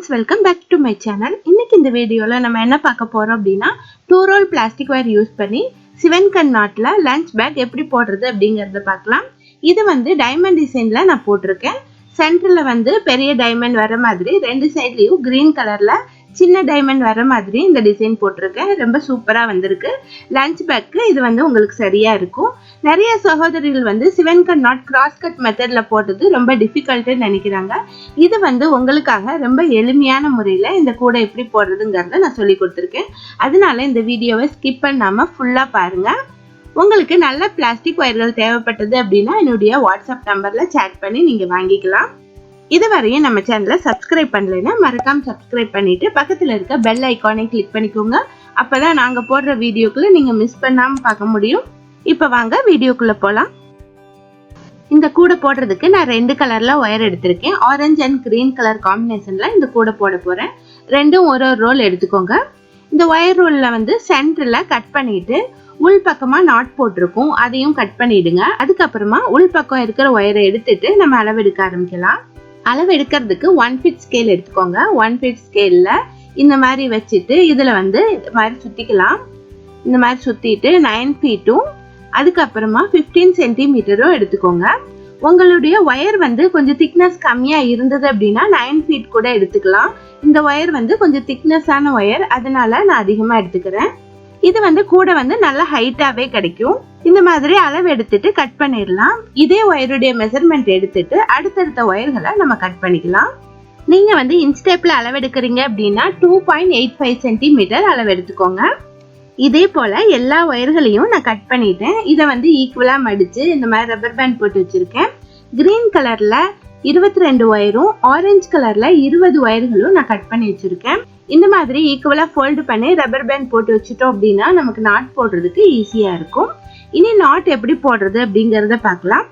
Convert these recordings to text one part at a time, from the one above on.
friends, welcome back to my channel. இன்னைக்கு இந்த வீடியோல நம்ம என்ன பார்க்க போறோம் அப்படினா 2 roll plastic wire யூஸ் பண்ணி sivankan knotல lunch bag எப்படி போடுறது அப்படிங்கறத பார்க்கலாம். இது வந்து டைமண்ட் டிசைன்ல நான் போட்டுருக்கேன். சென்டர்ல வந்து பெரிய டைமண்ட் வர மாதிரி ரெண்டு சைடுலயும் கிரீன் கலர்ல சின்ன டைமண்ட் வர மாதிரி இந்த டிசைன் போட்டுருக்கேன். ரொம்ப சூப்பரா வந்திருக்கு. லஞ்ச் பேக்கு இது வந்து உங்களுக்கு சரியா இருக்கும். நிறைய சகோதரிகள் வந்து சிவன்கன் நாட் கிராஸ் கட் மெத்தட்ல போட்டது ரொம்ப டிஃபிகல்ட்னு நினைக்கிறாங்க. இது வந்து உங்களுக்காக ரொம்ப எளிமையான முறையில இந்த கூடை எப்படி போடுறதுங்கிறத நான் சொல்லி கொடுத்துருக்கேன். அதனால இந்த வீடியோவை ஸ்கிப் பண்ணாம ஃபுல்லா பாருங்க. உங்களுக்கு நல்ல பிளாஸ்டிக் வயர்கள் தேவைப்பட்டது அப்படின்னா என்னுடைய வாட்ஸ்அப் நம்பர்ல சேட் பண்ணி நீங்க வாங்கிக்கலாம். இதுவரையும் நம்ம சேனலை சப்ஸ்கிரைப் பண்ணலைன்னா மறக்காம சப்ஸ்கிரைப் பண்ணிட்டு பக்கத்துல இருக்க பெல் ஐகானை கிளிக் பண்ணிக்கோங்க. அப்பதான் நாங்க போடுற வீடியோக்குள்ள நீங்க மிஸ் பண்ணாம பார்க்க முடியும். இப்ப வாங்க வீடியோக்குள்ள போலாம். இந்த கூடை போடுறதுக்கு நான் ரெண்டு கலர்ல ஒயர் எடுத்திருக்கேன். ஆரஞ்சு அண்ட் கிரீன் கலர் காம்பினேஷன்ல இந்த கூடை போட போறேன். ரெண்டும் ஒரு ரோல் எடுத்துக்கோங்க. இந்த ஒயர் ரோல்ல வந்து சென்டர்ல கட் பண்ணிட்டு உள் பக்கமா நாட் போட்டிருக்கும், அதையும் கட் பண்ணிடுங்க. அதுக்கப்புறமா உள் பக்கம் இருக்கிற ஒயரை எடுத்துட்டு நம்ம அளவு எடுக்க ஆரம்பிக்கலாம். அளவு எடுக்கிறதுக்கு 1 feet ஸ்கேல் எடுத்துக்கோங்க. 1 feet ஸ்கேல்ல இந்த மாதிரி வச்சுட்டு இதுல வந்து இந்த மாதிரி சுத்திக்கலாம். இந்த மாதிரி சுத்திட்டு 9 feetம் அதுக்கப்புறமா 15 சென்டிமீட்டரும் எடுத்துக்கோங்க. உங்களுடைய ஒயர் வந்து கொஞ்சம் திக்னஸ் கம்மியா இருந்தது அப்படின்னா 9 feet கூட எடுத்துக்கலாம். இந்த ஒயர் வந்து கொஞ்சம் திக்னஸான ஒயர், அதனால நான் அதிகமா எடுத்துக்கிறேன். இது வந்து கூட வந்து நல்ல ஹைட்டாவே கிடைக்கும். இந்த மாதிரி அளவு எடுத்துட்டு கட் பண்ணிடலாம். இதே ஒயருடைய மெஷர்மெண்ட் எடுத்துட்டு அடுத்தடுத்த ஒயர்களை நம்ம கட் பண்ணிக்கலாம். நீங்க வந்து இன்ச் டேப்ல அளவு எடுக்கிறீங்க அப்படின்னா 2.85 சென்டிமீட்டர் அளவு எடுத்துக்கோங்க. இதே போல எல்லா ஒயர்களையும் நான் கட் பண்ணிட்டேன். இதை வந்து ஈக்குவலா மடிச்சு இந்த மாதிரி ரப்பர் பேண்ட் போட்டு வச்சிருக்கேன். கிரீன் கலர்ல 22 ஒயரும் ஆரஞ்சு கலர்ல 20 ஒயர்களும் நான் கட் பண்ணி வச்சிருக்கேன். இந்த மாதிரி ஈக்குவலா ஃபோல்டு பண்ணி ரப்பர் பேண்ட் போட்டு வச்சுட்டோம் அப்படின்னா நமக்கு நாட் போடுறதுக்கு ஈஸியா இருக்கும். இனி நாட் எப்படி போடுறது அப்படிங்கறத பார்க்கலாம்.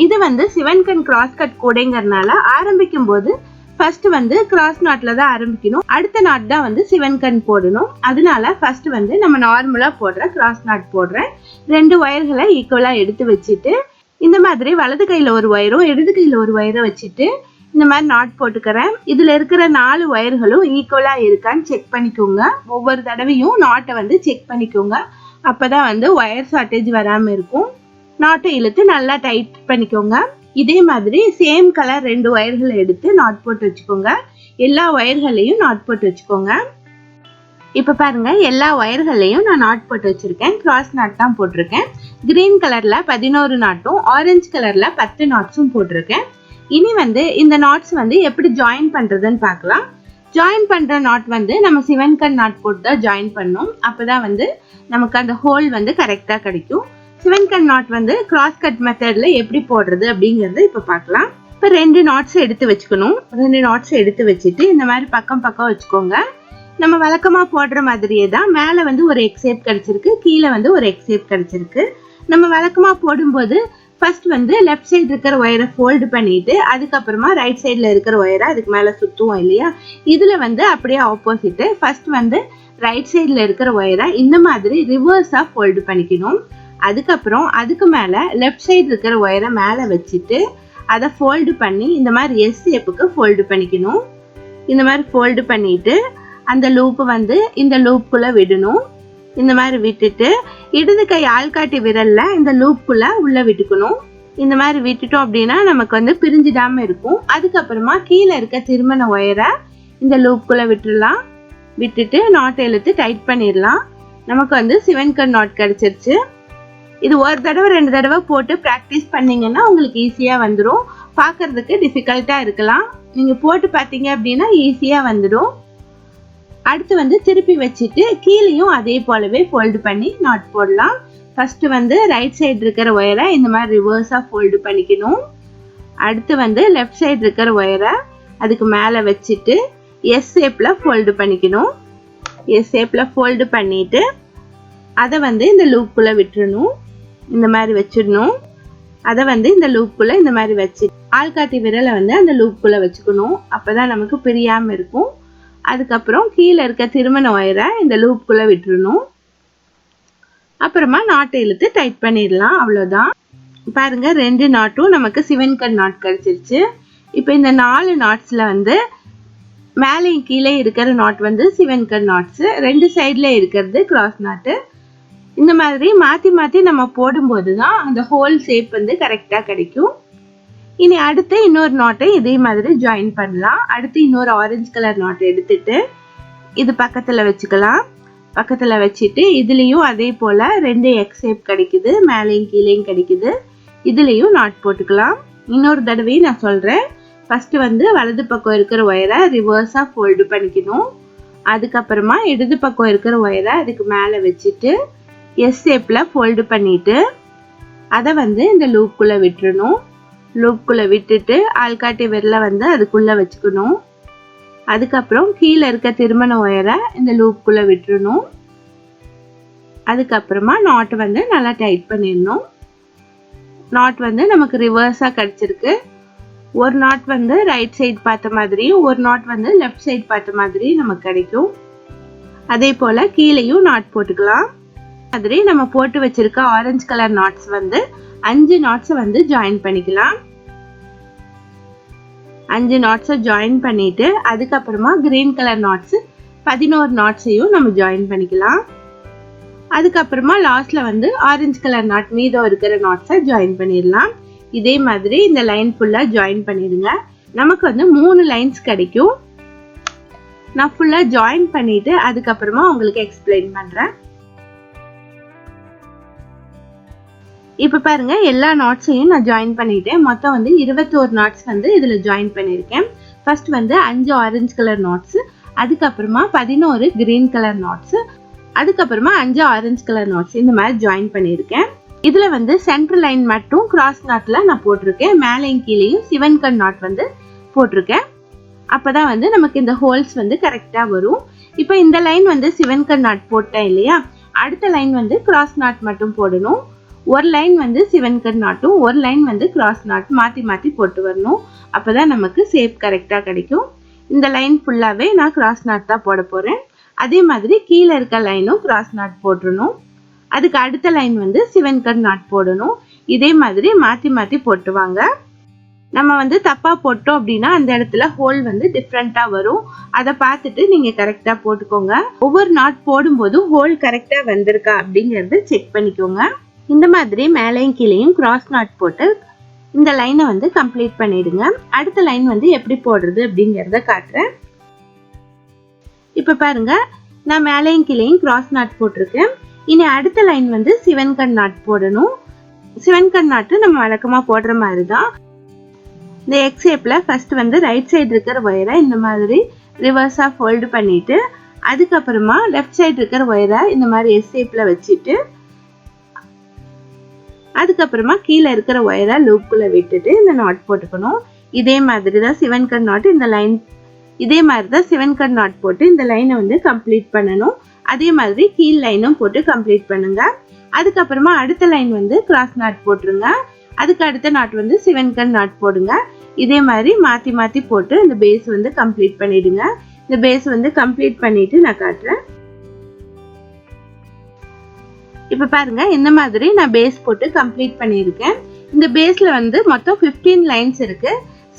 இது வந்து சிவன்கன் கிராஸ் கட் கூடைங்கிறதுனால ஆரம்பிக்கும் போது ஃபர்ஸ்ட் வந்து கிராஸ் நாட்ல தான் ஆரம்பிக்கணும். அடுத்த நாட் தான் வந்து சிவன்கன் போடணும். அதனால ஃபர்ஸ்ட் வந்து நம்ம நார்மலா போடுற கிராஸ் நாட் போடுறேன். ரெண்டு ஒயர்களை ஈக்குவலா எடுத்து வச்சுட்டு இந்த மாதிரி வலது கையில ஒரு ஒயரும் இடது கையில ஒரு ஒயரும் வச்சுட்டு இந்த மாதிரி நாட் போட்டுக்கிறேன். இதுல இருக்கிற 4 ஒயர்களும் ஈக்குவலா இருக்கான்னு செக் பண்ணிக்கோங்க. ஒவ்வொரு தடவையும் நாட்டை வந்து செக் பண்ணிக்கோங்க. அப்பதான் வந்து ஒயர் ஷார்டேஜ் வராம இருக்கும். நாட்டை இழுத்து நல்லா டைட் பண்ணிக்கோங்க. இதே மாதிரி சேம் கலர் 2 ஒயர்களை எடுத்து நாட் போட்டு வச்சுக்கோங்க. எல்லா ஒயர்களையும் நாட் போட்டு வச்சுக்கோங்க. இப்ப பாருங்க, எல்லா ஒயர்களையும் நான் நாட் போட்டு வச்சிருக்கேன். கிராஸ் நாட் தான் போட்டிருக்கேன். கிரீன் கலர்ல 11 நாட்டும் ஆரஞ்சு கலர்ல 10 நாட்ஸும் போட்டிருக்கேன். இனி வந்து இந்த நாட்ஸ் வந்து எப்படி ஜாயின் பண்றதுன்னு பார்க்கலாம். ஜாயின் பண்ற நாட் வந்து நம்ம சிவன்கன் நாட் போட்டு தான் ஜாயின் பண்ணணும். அப்பதான் வந்து நமக்கு அந்த ஹோல் வந்து கரெக்டா கிடைக்கும். சிவன்கன் நாட் வந்து கிராஸ் கட் மெத்தட்ல எப்படி போடுறது அப்படிங்கறத இப்ப பார்க்கலாம். இப்ப 2 நாட்ஸ் எடுத்து வச்சுக்கணும். 2 நாட்ஸ் எடுத்து வச்சுட்டு இந்த மாதிரி பக்கம் பக்கம் வச்சுக்கோங்க. நம்ம வழக்கமா போடுற மாதிரியே தான். மேல வந்து ஒரு எக்ஸ் ஷேப் கிடைச்சிருக்கு, கீழே வந்து ஒரு எக்ஸ் ஷேப் கிடைச்சிருக்கு. நம்ம வழக்கமா போடும்போது ஃபர்ஸ்ட் வந்து லெஃப்ட் சைடு இருக்கிற ஒயரை ஃபோல்டு பண்ணிட்டு அதுக்கப்புறமா ரைட் சைட்ல இருக்கிற ஒயரை அதுக்கு மேல சுத்துவோம் இல்லையா. இதுல வந்து அப்படியே ஆப்போசிட். ஃபர்ஸ்ட் வந்து ரைட் சைட்ல இருக்கிற ஒயரை இந்த மாதிரி ரிவர்ஸா ஃபோல்டு பண்ணிக்கணும். அதுக்கப்புறம் அதுக்கு மேல லெஃப்ட் சைடு இருக்கிற ஒயரை மேல வச்சுட்டு அதை ஃபோல்டு பண்ணி இந்த மாதிரி எஸ் ஷேப்புக்கு ஃபோல்டு பண்ணிக்கணும். இந்த மாதிரி ஃபோல்டு பண்ணிட்டு அந்த லூப் வந்து இந்த லூப்புக்குள்ள விடணும். இந்த மாதிரி விட்டுட்டு இடது கை ஆள்காட்டி விரல்ல இந்த லூப்புக்குள்ள உள்ள விட்டுக்கணும். இந்த மாதிரி விட்டுட்டோம் அப்படின்னா நமக்கு வந்து பிரிஞ்சிடாம இருக்கும். அதுக்கப்புறமா கீழே இருக்க திருமண ஒயரை இந்த லூப்புக்குள்ள விட்டுடலாம். விட்டுட்டு நாட் இழுத்து டைட் பண்ணிடலாம். நமக்கு வந்து சிவன்கன் நாட் கிடைச்சிருச்சு. இது ஒரு தடவை 2 தடவை போட்டு ப்ராக்டிஸ் பண்ணீங்கன்னா உங்களுக்கு ஈஸியா வந்துடும். பார்க்கறதுக்கு டிஃபிகல்ட்டா இருக்கலாம், நீங்க போட்டு பார்த்தீங்க அப்படின்னா ஈஸியா வந்துடும். அடுத்து வந்து திருப்பி வச்சுட்டு கீழேயும் அதே போலவே ஃபோல்டு பண்ணி நாட் போடலாம். ஃபர்ஸ்ட் வந்து ரைட் சைடு இருக்கிற ஒயரை இந்த மாதிரி ரிவர்ஸா ஃபோல்டு பண்ணிக்கணும். அடுத்து வந்து லெஃப்ட் சைடு இருக்கிற ஒயரை அதுக்கு மேல வச்சுட்டு எஸ் ஷேப்ல ஃபோல்டு பண்ணிக்கணும். எஸ் ஷேப்ல ஃபோல்டு பண்ணிட்டு அதை வந்து இந்த லூப்புக்குள்ள விட்டுறணும். இந்த மாதிரி வச்சிடணும். அதை வந்து இந்த லூப்புக்குள்ள இந்த மாதிரி வச்சு ஆள்காட்டி விரலை வந்து அந்த லூப்புக்குள்ள வச்சுக்கணும். அப்பதான் நமக்கு பிரியாம இருக்கும். அதுக்கப்புறம் கீழே இருக்க திருமண ஒயரை இந்த லூப்புக்குள்ள விட்டுறணும். அப்புறமா நாட்டை இழுத்து டைட் பண்ணிடலாம். அவ்வளவுதான். பாருங்க, 2 நாட்டும் நமக்கு சிவன்கன் நாட் கிடைச்சிருச்சு. இப்போ இந்த 4 நாட்ஸ்ல வந்து மேலேயும் கீழே இருக்கிற நாட் வந்து சிவன்கன் நாட்ஸ், ரெண்டு சைடுல இருக்கிறது கிராஸ் நாட்டு. இந்த மாதிரி மாத்தி மாத்தி நம்ம போடும்போது தான் அந்த ஹோல் ஷேப் வந்து கரெக்டா கிடைக்கும். இனி அடுத்து இன்னொரு நாட்டை இதே மாதிரி ஜாயின் பண்ணலாம். அடுத்து இன்னொரு ஆரஞ்சு கலர் நாட் எடுத்துட்டு இது பக்கத்துல வச்சுக்கலாம். பக்கத்துல வச்சுட்டு இதுலயும் அதே போல ரெண்டு எக்ஸ் ஷேப் கிடைக்குது, மேலேயும் கீழேயும் கிடைக்குது. இதுலயும் நாட் போட்டுக்கலாம். இன்னொரு தடவை நான் சொல்றேன். ஃபர்ஸ்ட் வந்து வலது பக்கம் இருக்கிற ஒயரை ரிவர்ஸா ஃபோல்டு பண்ணிக்கணும். அதுக்கப்புறமா இடது பக்கம் இருக்கிற ஒயரை அதுக்கு மேலே வச்சுட்டு எஸ் ஷேப்ல ஃபோல்டு பண்ணிட்டு அதை வந்து இந்த லூப்புக்குள்ள விட்டுறணும். லூப்புக்குள்ள விட்டுட்டு ஆள்காட்டி விரலை வந்து அதுக்குள்ள வச்சுக்கணும். அதுக்கப்புறம் கீழே இருக்க திருமண ஒயரை இந்த லூப்புக்குள்ள விட்டுறணும். அதுக்கப்புறமா நாட் வந்து நல்லா டைட் பண்ணிடணும். நாட் வந்து நமக்கு ரிவர்ஸா கிடைச்சிருக்கு. ஒரு நாட் வந்து ரைட் சைடு பார்த்த மாதிரி, ஒரு நாட் வந்து லெஃப்ட் சைடு பார்த்த மாதிரி நமக்கு கிடைக்கும். அதே போல கீழேயும் நாட் போட்டுக்கலாம். மாதிரி நம்ம போட்டு வச்சிருக்க ஆரஞ்சு கலர் நாட்ஸ் வந்து 5 நாட்ஸ் வந்து ஜாயின் பண்ணிக்கலாம். 5 நாட்ஸை ஜாயின் பண்ணிட்டு அதுக்கப்புறமா கிரீன் கலர் நாட்ஸ் 11 நாட்ஸையும் நம்ம ஜாயின் பண்ணிக்கலாம். அதுக்கப்புறமா லாஸ்ட்ல வந்து ஆரஞ்சு கலர் நாட் மீதம் இருக்கிற நாட்ஸை ஜாயின் பண்ணிடலாம். இதே மாதிரி இந்த லைன் ஃபுல்லா ஜாயின் பண்ணிடுங்க. நமக்கு வந்து 3 லைன்ஸ் கிடைக்கும். நான் ஃபுல்லா ஜாயின் பண்ணிட்டு அதுக்கப்புறமா உங்களுக்கு எக்ஸ்பிளைன் பண்றேன். இப்ப பாருங்க, எல்லா நாட்ஸையும் நான் ஜாயின் பண்ணிட்டேன். மொத்தம் வந்து 21 நாட்ஸ் வந்து இதுல ஜாயின் பண்ணிருக்கேன். ஃபர்ஸ்ட் வந்து 5 ஆரஞ்சு கலர் நாட்ஸ், அதுக்கப்புறமா 11 கிரீன் கலர் நாட்ஸ், அதுக்கப்புறமா 5 ஆரஞ்சு கலர் நாட்ஸ் இந்த மாதிரி ஜாயின் பண்ணிருக்கேன். இதுல வந்து சென்டர் லைன் மட்டும் கிராஸ் நாட்ல நான் போட்டிருக்கேன். மேலேயும் கீழேயும் சிவன்கன் நாட் வந்து போட்டிருக்கேன். அப்பதான் வந்து நமக்கு இந்த ஹோல்ஸ் வந்து கரெக்டா வரும். இப்போ இந்த லைன் வந்து சிவன்கன் நாட் போட்டேன் இல்லையா, அடுத்த லைன் வந்து கிராஸ் நாட் மட்டும் போடணும். ஒரு லைன் வந்து சிவன்கன் நாட்டும் ஒரு லைன் வந்து கிராஸ் நாட் மாத்தி மாத்தி போட்டு வரணும். அப்பதான் நமக்கு ஷேப் கரெக்டா கிடைக்கும். இந்த லைன் ஃபுல்லாவே நான் கிராஸ் நாட் தான் போட போறேன். அதே மாதிரி கீழே இருக்க லைனும் கிராஸ் நாட் போட்டுறணும். அதுக்கு அடுத்த லைன் வந்து சிவன்கன் நாட் போடணும். இதே மாதிரி மாத்தி மாத்தி போட்டுவாங்க. நம்ம வந்து தப்பா போட்டோம் அப்படின்னா அந்த இடத்துல ஹோல் வந்து டிஃப்ரெண்டா வரும். அதை பார்த்துட்டு நீங்க கரெக்டா போட்டுக்கோங்க. ஒவ்வொரு நாட் போடும்போதும் ஹோல் கரெக்டா வந்திருக்கா அப்படிங்கறத செக் பண்ணிக்கோங்க. இந்த மாதிரி மேலையும் கீழையும் கிராஸ் நாட் போட்டு இந்த லைனை வந்து கம்ப்ளீட் பண்ணிடுங்க. அடுத்த லைன் வந்து எப்படி போடுறது அப்படிங்கறத காட்டுறேன். இப்ப பாருங்க, நான் மேலையும் கீழையும் கிராஸ் நாட் போட்டிருக்கேன். இனி அடுத்த லைன் வந்து சிவன்கன் நாட் போடணும். சிவன்கன் நாட்டு நம்ம வழக்கமா போடுற மாதிரி தான். இந்த எக்ஸ் ஷேப்ல ஃபர்ஸ்ட் வந்து ரைட் சைடு இருக்கிற ஒயரை இந்த மாதிரி ரிவர்ஸா ஃபோல்டு பண்ணிட்டு அதுக்கப்புறமா லெஃப்ட் சைடு இருக்கிற ஒயரை இந்த மாதிரி எஸ் ஷேப்ல வச்சுட்டு அதுக்கப்புறமா கீழே இருக்கிற ஒயரை லூப்புக்குள்ள விட்டுட்டு இந்த நாட் போட்டுக்கணும். இதே மாதிரி தான் சிவன்கன் நாட் இந்த லைன், இதே மாதிரி தான் சிவன்கன் நாட் போட்டு இந்த லைனை வந்து கம்ப்ளீட் பண்ணணும். அதே மாதிரி கீழ் லைனும் போட்டு கம்ப்ளீட் பண்ணுங்க. அதுக்கப்புறமா அடுத்த லைன் வந்து கிராஸ் நாட் போட்டுருங்க. அதுக்கு அடுத்த நாட் வந்து சிவன்கன் நாட் போடுங்க. இதே மாதிரி மாத்தி மாத்தி போட்டு இந்த பேஸ் வந்து கம்ப்ளீட் பண்ணிடுங்க. இந்த பேஸ் வந்து கம்ப்ளீட் பண்ணிட்டு நான் காட்டுறேன். இப்ப பாருங்க, இந்த மாதிரி நான் பேஸ் போட்டு கம்ப்ளீட் பண்ணியிருக்கேன். இந்த பேஸ்ல வந்து மொத்தம் 15 லைன்ஸ் இருக்கு.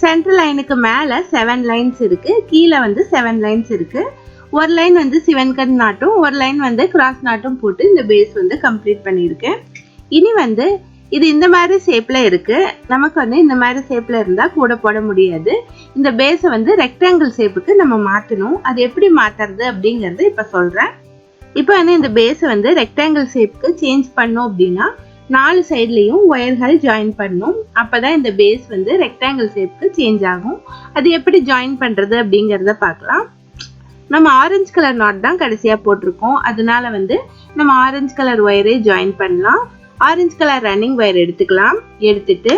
சென்ட்ரல் லைனுக்கு மேல 7 லைன்ஸ் இருக்கு, கீழே வந்து 7 லைன்ஸ் இருக்கு. ஒரு லைன் வந்து சிவன்கன் நாட்டும் ஒரு லைன் வந்து கிராஸ் நாட்டும் போட்டு இந்த பேஸ் வந்து கம்ப்ளீட் பண்ணியிருக்கேன். இனி வந்து இது இந்த மாதிரி ஷேப்ல இருக்கு. நமக்கு வந்து இந்த மாதிரி ஷேப்ல இருந்தா கூட போட முடியாது. இந்த பேஸை வந்து ரெக்டாங்கிள் ஷேப்புக்கு நம்ம மாத்தணும். அது எப்படி மாத்துறது அப்படிங்கறது இப்ப சொல்றேன். இப்போ வந்து இந்த பேஸை வந்து ரெக்டாங்கிள் ஷேப்புக்கு சேஞ்ச் பண்ணோம் அப்படின்னா 4 சைட்லயும் ஒயர்கள் ஜாயின் பண்ணணும். அப்பதான் இந்த பேஸ் வந்து ரெக்டாங்கிள் ஷேப்புக்கு சேஞ்ச் ஆகும். அது எப்படி ஜாயின் பண்றது அப்படிங்கறத பார்க்கலாம். நம்ம ஆரஞ்சு கலர் நாட் தான் கடைசியா போட்டிருக்கோம். அதனால வந்து நம்ம ஆரஞ்சு கலர் ஒயரை ஜாயின் பண்ணலாம். ஆரஞ்சு கலர் ரன்னிங் ஒயர் எடுத்துக்கலாம். எடுத்துட்டு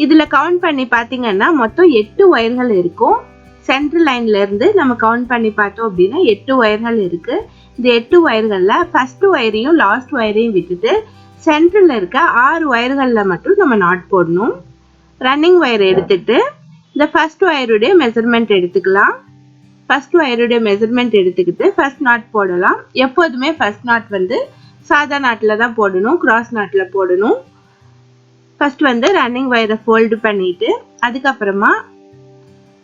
இதுல கவுண்ட் பண்ணி பாத்தீங்கன்னா மொத்தம் 8 ஒயர்கள் இருக்கும். சென்ட்ரல் லைன்ல இருந்து நம்ம கவுண்ட் பண்ணி பார்த்தோம் அப்படின்னா 8 ஒயர்கள் இருக்கு. இந்த 8 ஒயர்கள்ல ஃபர்ஸ்ட் ஒயரையும் லாஸ்ட் ஒயரையும் விட்டுட்டு சென்டர்ல இருக்க 6 ஒயர்கள்ல மட்டும் நம்ம நாட் போடணும். ரன்னிங் ஒயர் எடுத்துட்டு இந்த ஃபர்ஸ்ட் ஒயருடைய மெஷர்மெண்ட் எடுத்துக்கலாம். ஃபர்ஸ்ட் ஒயருடைய மெஷர்மெண்ட் எடுத்துக்கிட்டு ஃபர்ஸ்ட் நாட் போடலாம். எப்போதுமே ஃபர்ஸ்ட் நாட் வந்து சாதா நாட்ல தான் போடணும், கிராஸ் நாட்ல போடணும். ஃபர்ஸ்ட் வந்து ரன்னிங் ஒயரை ஃபோல்டு பண்ணிட்டு அதுக்கப்புறமா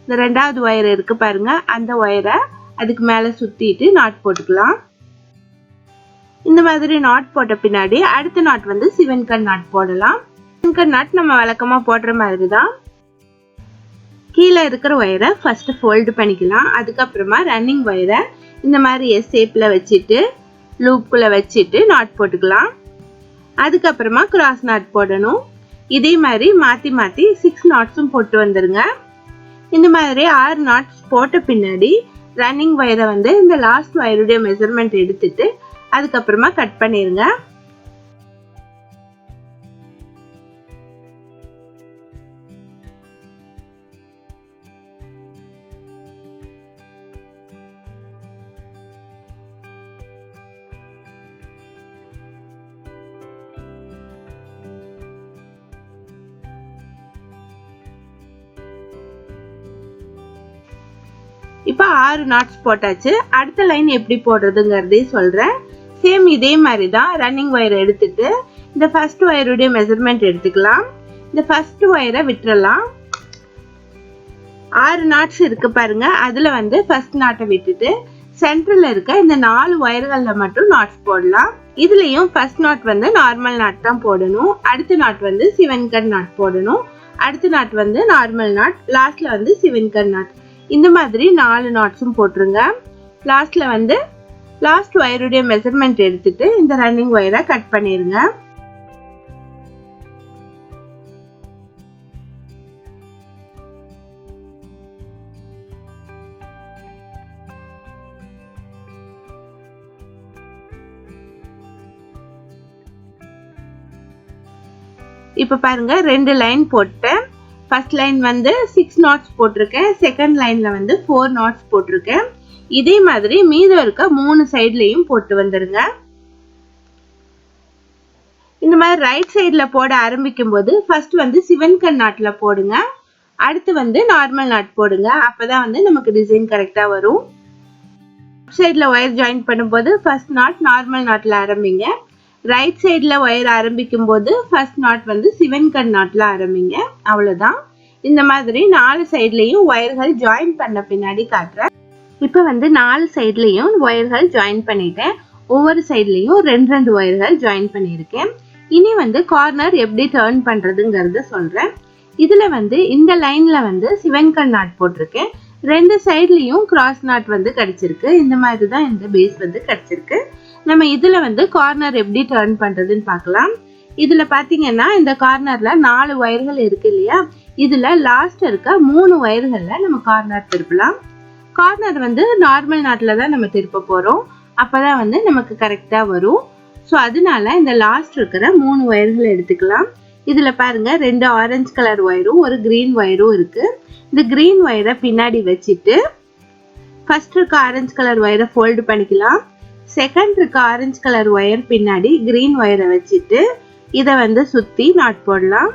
இந்த ரெண்டாவது ஒயர் இருக்கு பாருங்க, அந்த ஒயரை அதுக்கு மேல சுத்திட்டு நாட் போட்டுக்கலாம். இந்த மாதிரி நாட் போட்ட பின்னாடி அடுத்த நாட் வந்து சிவன்கன் நாட் போடலாம். சிவன்கன் நாட் நம்ம வழக்கமா போடுற மாதிரி தான். கீழே இருக்கிற ஒயரை ஃபர்ஸ்ட் ஃபோல்டு பண்ணிக்கலாம். அதுக்கப்புறமா ரன்னிங் ஒயரை இந்த மாதிரி எஸ் ஷேப்ல வச்சுட்டு லூப்புக்குள்ள வச்சுட்டு நாட் போட்டுக்கலாம். அதுக்கப்புறமா கிராஸ் நாட் போடணும். இதே மாதிரி மாத்தி மாத்தி 6 நாட்ஸும் போட்டு வந்துருங்க. இந்த மாதிரி 6 நாட்ஸ் போட்ட பின்னாடி ரன்னிங் ஒயரை வந்து இந்த லாஸ்ட் ஒயருடைய மெஷர்மெண்ட் எடுத்துட்டு அதுக்கப்புறமா கட் பண்ணிருங்க. இப்போ 6 நாட்ஸ் போட்டாச்சு. அடுத்த லைன் எப்படி போடுறதுங்கிறதே சொல்றேன். சேம் இதே மாதிரி தான் ரன்னிங் ஒயர் எடுத்துட்டு இந்த ஃபர்ஸ்ட் ஒயருடைய மெஷர்மெண்ட் எடுத்துக்கலாம். இந்த ஃபர்ஸ்ட் ஒயரை விட்டுறலாம். 6 நாட்ஸ் இருக்கு பாருங்க, அதுல வந்து ஃபர்ஸ்ட் நாட்டை விட்டுட்டு சென்டர்ல இருக்க இந்த 4 ஒயர்கள்ல மட்டும் நாட்ஸ் போடலாம். இதுலயும் ஃபர்ஸ்ட் நாட் வந்து நார்மல் நாட் தான் போடணும். அடுத்த நாட் வந்து சிவன்கன் நாட் போடணும். அடுத்த நாட் வந்து நார்மல் நாட், லாஸ்ட்ல வந்து சிவன்கன் நாட். இந்த மாதிரி 4 நாட்ஸும் போட்டுருங்க. லாஸ்ட்ல வந்து லாஸ்ட் ஒயருடைய மெஷர்மெண்ட் எடுத்துட்டு இந்த ரன்னிங் ஒயரை கட் பண்ணிருங்க. இப்ப பாருங்க, 2 லைன் போட்டேன். ஃபர்ஸ்ட் லைன் வந்து 6 நாட்ஸ் போட்டிருக்கேன். செகண்ட் லைன்ல வந்து 4 நாட்ஸ் போட்டிருக்கேன். இதே மாதிரி மீதம் இருக்க 3 சைட்லயும் போட்டு வந்துருங்க. இந்த மாதிரி ரைட் சைடுல போட ஆரம்பிக்கும் போது ஃபர்ஸ்ட் வந்து சிவன்கன் நாட்ல போடுங்க. அடுத்து வந்து நார்மல் நாட் போடுங்க. அப்பதான் வந்து நமக்கு டிசைன் கரெக்டா வரும். சைடுல ஒயர் ஜாயின் பண்ணும்போது ஃபர்ஸ்ட் நாட் நார்மல் நாட்ல ஆரம்பிங்க. ரைட் சைடுல ஒயர் ஆரம்பிக்கும் போது ஃபர்ஸ்ட் நாட் வந்து சிவன்கன் நாட்ல ஆரம்பிங்க. அவ்வளவுதான். இந்த மாதிரி 4 சைட்லயும் ஒயர்கள் ஜாயின் பண்ண பின்னாடி காட்டுறேன். இப்ப வந்து 4 சைட்லயும் ஒயர்கள் ஜாயின் பண்ணிட்டேன். ஒவ்வொரு சைட்லயும் 2 ஒயர்கள் ஜாயின் பண்ணியிருக்கேன். இனி வந்து கார்னர் எப்படி டர்ன் பண்றதுங்கிறத சொல்றேன். இதுல வந்து இந்த லைன்ல வந்து சிவன்கன் நாட் போட்டிருக்கேன். 2 சைட்லயும் கிராஸ் நாட் வந்து கிடைச்சிருக்கு. இந்த மாதிரி தான் இந்த பேஸ் வந்து கிடைச்சிருக்கு. நம்ம இதுல வந்து கார்னர் எப்படி டர்ன் பண்றதுன்னு பார்க்கலாம். இதுல பாத்தீங்கன்னா இந்த கார்னர்ல 4 ஒயர்கள் இருக்கு இல்லையா, இதுல லாஸ்ட் இருக்க 3 ஒயர்கள்ல நம்ம கார்னர் திருப்பலாம். கார்னர் வந்து நார்மல் நாட்ல தான் நம்ம திருப்ப போறோம். அப்பதான் வந்து நமக்கு கரெக்டா வரும். ஸோ அதனால இந்த லாஸ்ட் இருக்கிற 3 ஒயர்கள் எடுத்துக்கலாம். இதுல பாருங்க 2 ஆரஞ்சு கலர் ஒயரும் ஒரு கிரீன் ஒயரும் இருக்கு. இந்த கிரீன் ஒயரை பின்னாடி வச்சுட்டு ஃபர்ஸ்ட் இருக்க ஆரஞ்சு கலர் ஒயரை ஃபோல்டு பண்ணிக்கலாம். செகண்ட் இருக்க ஆரஞ்சு கலர் ஒயர் பின்னாடி கிரீன் ஒயரை வச்சுட்டு இதை வந்து சுத்தி நாட் போடலாம்.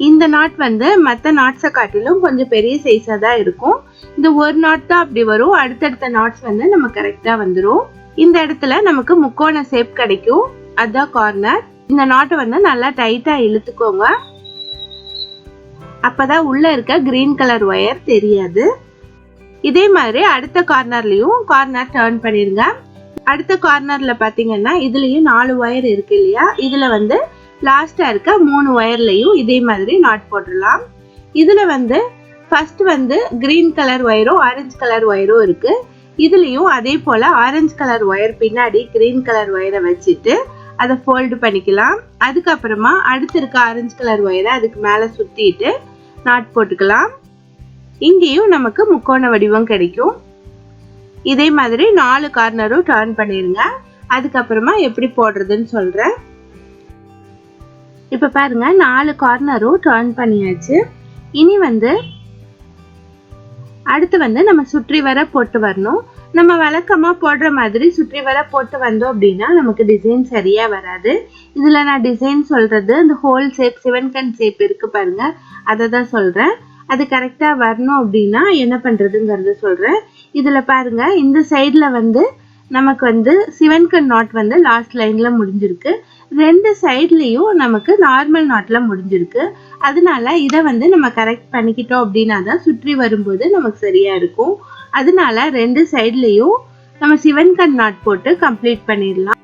இந்த நாட் வந்து மற்ற நாட்ஸை காட்டிலும் கொஞ்சம் பெரிய சைஸா தான் இருக்கும். இந்த ஒரு நாட் தான் அப்படி வரும். அடுத்தடுத்த நாட்ஸ் வந்து நம்ம கரெக்டா வந்துடும். இந்த இடத்துல நமக்கு முக்கோண ஷேப் கிடைக்கும். அதான் கார்னர். இந்த நாட்டை வந்து நல்லா டைட்டா இழுத்துக்கோங்க. அப்பதான் உள்ள இருக்க கிரீன் கலர் ஒயர் தெரியாது. இதே மாதிரி அடுத்த கார்னர்லயும் கார்னர் டர்ன் பண்ணிருங்க. அடுத்த கார்னர்ல பாத்தீங்கன்னா இதுலயும் 4 ஒயர் இருக்கு இல்லையா, இதுல வந்து லாஸ்டா இருக்க 3 ஒயர்லயும் இதே மாதிரி நாட் போட்டுடலாம். இதுல வந்து ஃபர்ஸ்ட் வந்து கிரீன் கலர் ஒயரும் ஆரஞ்சு கலர் ஒயரும் இருக்கு. இதுலயும் அதே போல ஆரஞ்சு கலர் ஒயர் பின்னாடி கிரீன் கலர் ஒயரை வச்சுட்டு அதை ஃபோல்டு பண்ணிக்கலாம். அதுக்கப்புறமா அடுத்து இருக்க ஆரஞ்சு கலர் ஒயரை அதுக்கு மேல சுத்திட்டு நாட் போட்டுக்கலாம். இங்கேயும் நமக்கு முக்கோண வடிவம் கிடைக்கும். இதே மாதிரி 4 கார்னரும் டர்ன் பண்ணிருங்க. அதுக்கப்புறமா எப்படி போடுறதுன்னு சொல்றேன். இப்ப பாருங்க 4 கார்னரும் டர்ன் பண்ணியாச்சு. இனி வந்து அடுத்து வந்து நம்ம சுற்றி வர போட்டு வரணும். நம்ம வழக்கமா போடுற மாதிரி சுற்றி வர போட்டு வந்தோம் அப்படின்னா நமக்கு டிசைன் சரியா வராது. இதுல நான் டிசைன் சொல்றது இந்த ஹோல் ஷேப் சிவன்கன் ஷேப் இருக்கு பாருங்க, அதை தான் சொல்றேன். அது கரெக்டா வரணும் அப்படின்னா என்ன பண்றதுங்கிறத சொல்றேன். இதுல பாருங்க இந்த சைட்ல வந்து நமக்கு வந்து சிவன்கன் நாட் வந்து லாஸ்ட் லைன்ல முடிஞ்சிருக்கு. ரெண்டு சைட்லயும் நமக்கு நார்மல் நாட்ல முடிஞ்சிருக்கு. அதனால இதை வந்து நம்ம கரெக்ட் பண்ணிக்கிட்டோம் அப்படின்னா தான் சுற்றி வரும்போது நமக்கு சரியா இருக்கும். அதனால ரெண்டு சைட்லயும் நம்ம சிவன்கன் நாட் போட்டு கம்ப்ளீட் பண்ணிடலாம்.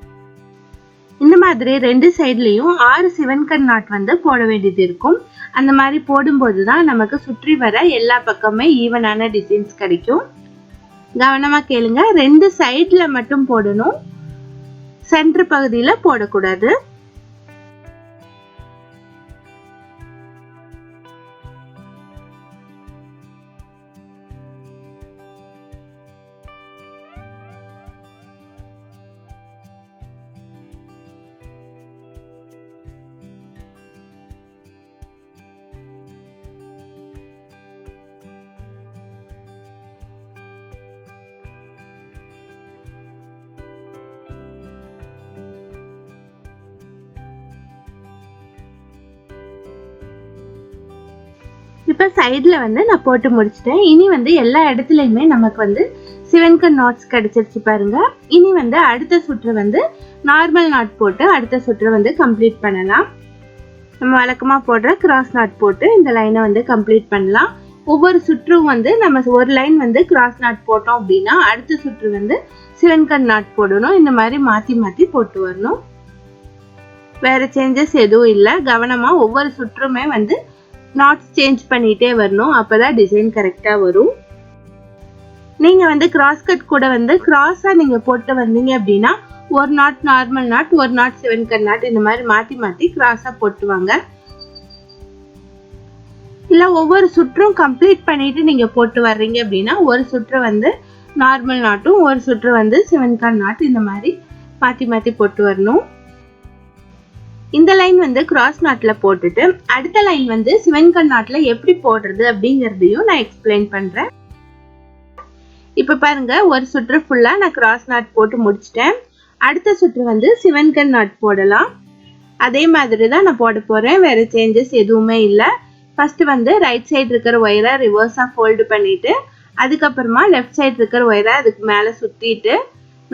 இந்த மாதிரி ரெண்டு சைட்லயும் 6 சிவன்கன் நாட் வந்து போட வேண்டியது இருக்கும். அந்த மாதிரி போடும்போது தான் நமக்கு சுற்றி வர எல்லா பக்கமே ஈவனான டிசைன்ஸ் கிடைக்கும். கவனமா கேளுங்க, ரெண்டு சைட்ல மட்டும் போடணும், சென்டர் பகுதியில போடக்கூடாது. இப்ப சைடுல வந்து நான் போட்டு முடிச்சிட்டேன். இனி வந்து எல்லா இடத்துலயுமே நமக்கு வந்து சிவன்கன் நாட்ஸ் கிடைச்சிருச்சு பாருங்க. இனி வந்து அடுத்த சுற்று வந்து நார்மல் நாட் போட்டு அடுத்த சுற்று வந்து கம்ப்ளீட் பண்ணலாம். நம்ம வழக்கமா போடுற கிராஸ் நாட் போட்டு இந்த லைனை வந்து கம்ப்ளீட் பண்ணலாம். ஒவ்வொரு சுற்றும் வந்து நம்ம ஒரு லைன் வந்து கிராஸ் நாட் போட்டோம் அப்படின்னா அடுத்த சுற்று வந்து சிவன்கன் நாட் போடணும். இந்த மாதிரி மாத்தி மாத்தி போட்டு வரணும். வேற சேஞ்சஸ் எதுவும் இல்லை. கவனமா ஒவ்வொரு சுற்றுமே வந்து நாட்ஸ் சேஞ்ச் பண்ணிட்டே வரணும். அப்பதான் டிசைன் கரெக்டா வரும். நீங்க வந்து கிராஸ் கட் கூட வந்து கிராஸா நீங்க போட்டு வந்தீங்க அப்படின்னா ஒரு நாட் நார்மல் நாட், ஒரு நாட் சிவன்கன் நாட், இந்த மாதிரி மாத்தி மாத்தி கிராஸா போட்டுவாங்க. இல்ல ஒவ்வொரு சுற்றும் கம்ப்ளீட் பண்ணிட்டு நீங்க போட்டு வர்றீங்க அப்படின்னா ஒரு சுற்று வந்து நார்மல் நாட்டும் ஒரு சுற்று வந்து சிவன்கன் நாட், இந்த மாதிரி மாத்தி மாத்தி போட்டு வரணும். இந்த லைன் வந்து கிராஸ் நாட்ல போட்டுட்டு அடுத்த லைன் வந்து சிவன்கன் நாட்ல எப்படி போடுறது அப்படிங்கறதையும் நான் எக்ஸ்பிளைன் பண்றேன். இப்ப பாருங்க, ஒரு சுற்று ஃபுல்லா நான் கிராஸ் நாட் போட்டு முடிச்சிட்டேன். அடுத்த சுற்று வந்து சிவன்கன் நாட் போடலாம். அதே மாதிரி தான் நான் போட போறேன். வேற சேஞ்சஸ் எதுவுமே இல்லை. ஃபர்ஸ்ட் வந்து ரைட் சைடு இருக்கிற ஒயரை ரிவர்ஸா ஃபோல்டு பண்ணிட்டு அதுக்கப்புறமா லெஃப்ட் சைடு இருக்கிற ஒயரை அதுக்கு மேல சுத்திட்டு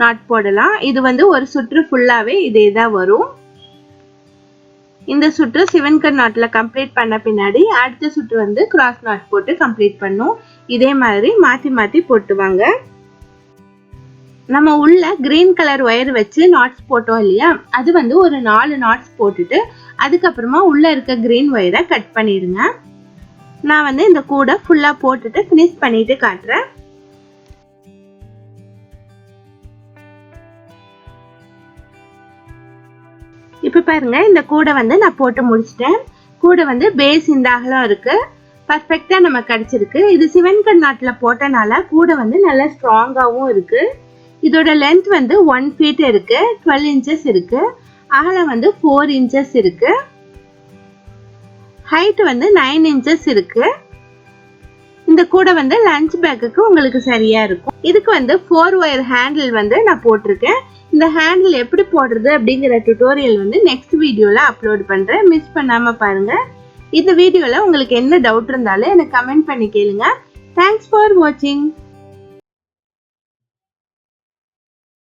நாட் போடலாம். இது வந்து ஒரு சுற்று ஃபுல்லாவே இதே தான் வரும். இந்த சுற்று சிவன்கன் நாட்ல கம்ப்ளீட் பண்ண பின்னாடி அடுத்த சுற்று வந்து கிராஸ் நாட் போட்டு கம்ப்ளீட் பண்ணும். இதே மாதிரி மாத்தி மாத்தி போட்டுவாங்க. நம்ம உள்ள கிரீன் கலர் ஒயர் வச்சு நாட்ஸ் போட்டோம் இல்லையா, அது வந்து ஒரு 4 நாட்ஸ் போட்டுட்டு அதுக்கப்புறமா உள்ள இருக்க கிரீன் ஒயரை கட் பண்ணிடுங்க. நான் வந்து இந்த கூடை ஃபுல்லா போட்டுட்டு ஃபினிஷ் பண்ணிட்டு காட்டுறேன். இப்ப பாருங்க, இந்த கூடை வந்து நான் போட்டு முடிச்சிட்டேன். கூடை வந்து பேஸ் இந்த அகலம் இருக்கு, பர்ஃபெக்டா நம்ம கிடைச்சிருக்கு. இது சிவன்கன் நாட்ல போட்டனால கூடை வந்து நல்லா ஸ்ட்ராங்காவும் இருக்கு. இதோட லென்த் வந்து 1 feet இருக்கு, 12 inches இருக்கு. அகலம் வந்து 4 inches இருக்கு. ஹைட் வந்து 9 inches இருக்கு. இந்த கூடை வந்து லஞ்ச் பேக்குக்கு உங்களுக்கு சரியா இருக்கும். இதுக்கு வந்து 4 wire ஹேண்டில் வந்து நான் போட்டிருக்கேன். இந்த ஹேண்டில் எப்படி போடுறது அப்படிங்கிற டுட்டோரியல் வந்து நெக்ஸ்ட் வீடியோல அப்லோட் பண்றேன். மிஸ் பண்ணாம பாருங்க. இந்த வீடியோல உங்களுக்கு என்ன டவுட் இருந்தாலும் எனக்கு கமெண்ட் பண்ணி கேளுங்க. தேங்க்ஸ் ஃபார் வாட்சிங்.